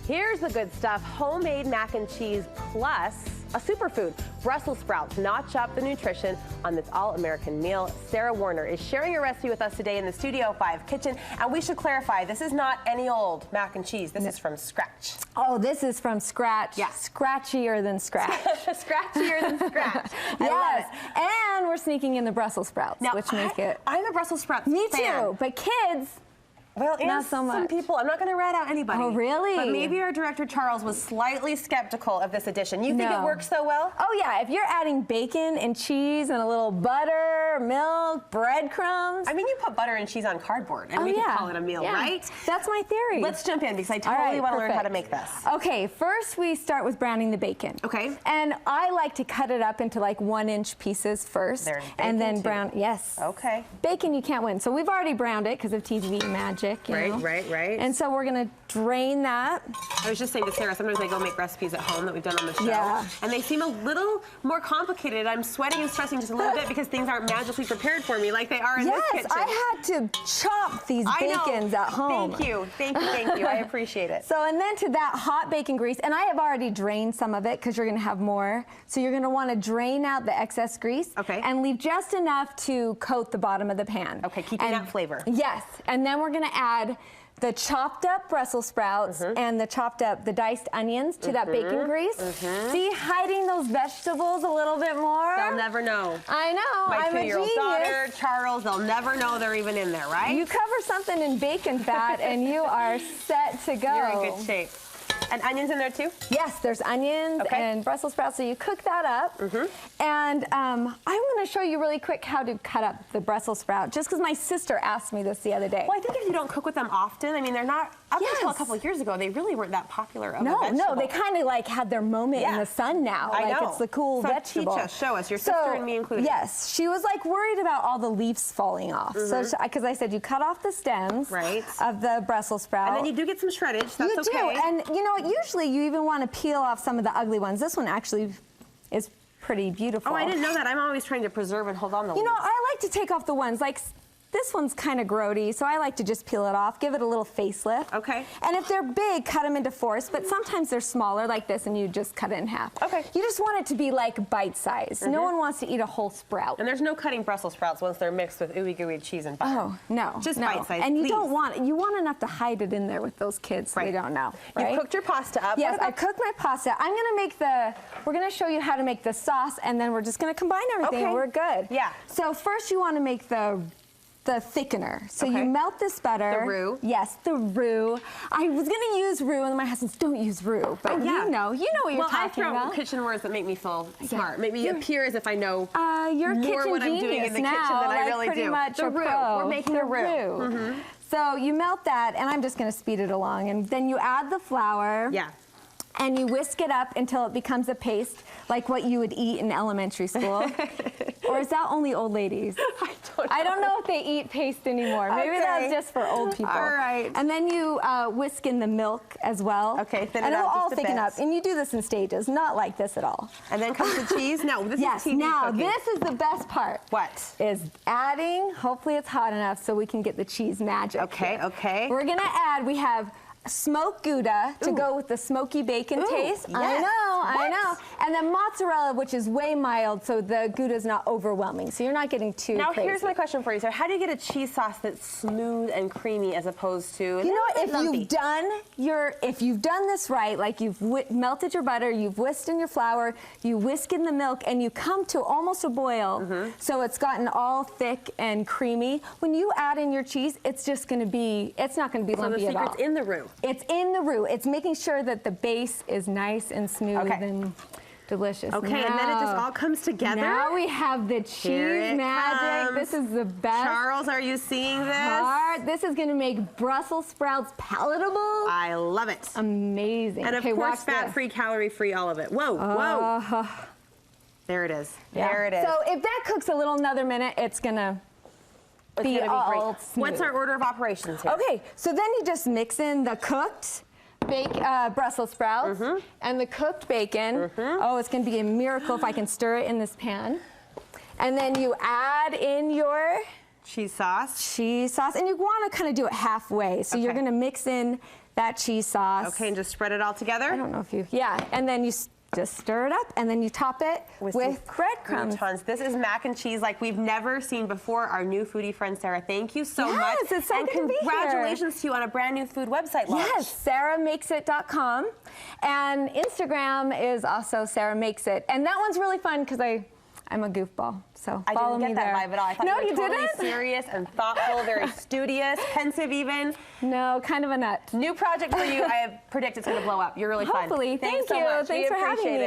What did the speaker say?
Here's the good stuff. Homemade mac and cheese plus a superfood. Brussels sprouts notch up the nutrition on this all-American meal. Sarah Warner is sharing a recipe with us today in the Studio 5 kitchen. And we should clarify, this is not any old mac and cheese. This is from scratch. Oh, this is from scratch. Yeah. Scratchier than scratch. Scratchier than scratch. Yes. And we're sneaking in the Brussels sprouts, Now, which make it... I'm a Brussels sprouts Me fan. too, but kids... Well, and not so much. some people, I'm not going to rat out anybody. Oh, really? But maybe our director, Charles, was slightly skeptical of this addition. You think it works so well? Oh, yeah. If you're adding bacon and cheese and a little butter, milk, breadcrumbs. I mean, you put butter and cheese on cardboard, and we can call it a meal, right? That's my theory. Let's jump in, because I totally want to learn how to make this. Okay, first we start with browning the bacon. Okay. And I like to cut it up into like 1-inch pieces first. There's and then bacon, brown, yes. Okay. Bacon you can't win. So we've already browned it because of TV magic, you know? Right. And so we're gonna drain that. I was just saying to Sarah, sometimes I go make recipes at home that we've done on the show. Yeah. And they seem a little more complicated. I'm sweating and stressing just a little bit because things aren't magically prepared for me like they are in this kitchen. Yes, I had to chop these bacons at home. Thank you. I appreciate it. So, and then to that hot bacon grease, and I have already drained some of it because you're gonna have more. So you're gonna wanna drain out the excess grease. Okay. And leave just enough to coat the bottom of the pan. Okay, keeping that flavor. Yes, and then we're gonna add the chopped up Brussels sprouts and the diced onions to that bacon grease. See, hiding those vegetables a little bit more. They'll never know. I know, My I'm a 2-year-old genius. daughter, Charles, they'll never know they're even in there, right? You cover something in bacon fat and you are set to go. You're in good shape. And onions in there too? Yes, there's onions and Brussels sprouts, so you cook that up. And I'm gonna show you really quick how to cut up the Brussels sprout, just because my sister asked me this the other day. Well, I think if you don't cook with them often, I mean, they're not, up until a couple of years ago, they really weren't that popular of a vegetable. No, they kind of like had their moment in the sun now. I know. It's the cool vegetable. Teach us, show us, your sister and me included. Yes, she was like worried about all the leaves falling off. So, because I said you cut off the stems of the Brussels sprout. And then you do get some shreddage, that's okay. You do, and you know, usually you even want to peel off some of the ugly ones. This one actually is pretty beautiful. Oh, I didn't know that. I'm always trying to preserve and hold on the leaves. You know, I like to take off the ones, like this one's kind of grody, so I like to just peel it off, give it a little facelift. Okay. And if they're big, cut them into fourths, but sometimes they're smaller like this and you just cut it in half. Okay. You just want it to be like bite-sized. No one wants to eat a whole sprout. And there's no cutting Brussels sprouts once they're mixed with ooey gooey cheese and butter. Oh, no. Just bite-sized, And you please. don't want, you want enough to hide it in there with those kids so they don't know. Right? You cooked your pasta up. Yes, I cooked my pasta. I'm gonna make we're gonna show you how to make the sauce and then we're just gonna combine everything and we're good. Yeah. So first you wanna make the thickener. So you melt this butter. The roux. Yes, the roux. I was gonna use roux and my husband's don't use roux, but you know what you're talking about. Well, I throw kitchen words that make me feel smart. Make me appear as if I know you're more what I'm doing in the kitchen than I really pretty do. Much the a roux. pro. We're making a roux. So you melt that, and I'm just gonna speed it along, and then you add the flour. Yeah. And you whisk it up until it becomes a paste, like what you would eat in elementary school. Or is that only old ladies? I don't know if they eat paste anymore. Maybe that's just for old people. All right. And then you whisk in the milk as well. Okay, thin it and out it'll all just a thicken bit. up. And you do this in stages, not like this at all. And then comes the cheese? No, this is TV now cooking. this is the best part. What? Is adding, hopefully it's hot enough so we can get the cheese magic. Okay, okay. We're gonna add, we have smoked Gouda to go with the smoky bacon taste. Yes. I know. And then mozzarella, which is way mild, so the Gouda's not overwhelming. So you're not getting too Now crazy. here's my question for you. So how do you get a cheese sauce that's smooth and creamy as opposed to if you've done this right, like you've melted your butter, you've whisked in your flour, you whisk in the milk, and you come to almost a boil, so it's gotten all thick and creamy. When you add in your cheese, it's just going to be, it's not going to be lumpy at all. So the secret's in the roux. It's in the roux. It's making sure that the base is nice and smooth and delicious. Okay, and then it just all comes together. Now we have the cheese magic. This is the best. Charles, are you seeing this? This is going to make Brussels sprouts palatable. I love it. Amazing. And of course, fat-free, calorie-free, all of it. Whoa, whoa. There it is. Yeah. There it is. So if that cooks a little another minute, it's going to be all smooth. What's our order of operations here? Okay, so then you just mix in the cooked Brussels sprouts and the cooked bacon. Oh, it's going to be a miracle if I can stir it in this pan. And then you add in your cheese sauce. Cheese sauce, and you want to kind of do it halfway. So you're going to mix in that cheese sauce. Okay, and just spread it all together? I don't know if you, and then you just stir it up, and then you top it with breadcrumbs. This is mac and cheese like we've never seen before. Our new foodie friend, Sarah, thank you so much. Yes, it's so good to be here. Congratulations to you on a brand new food website launch. Yes, sarahmakes.it.com. And Instagram is also Sarah Makes It. And that one's really fun because I'm a goofball, so follow me there. I didn't get that vibe at all. I thought you were totally serious and thoughtful, very studious, pensive even. No, kind of a nut. New project for you. I predict it's going to blow up. You're really fun. Hopefully. Thank you. So much. Thanks for having me.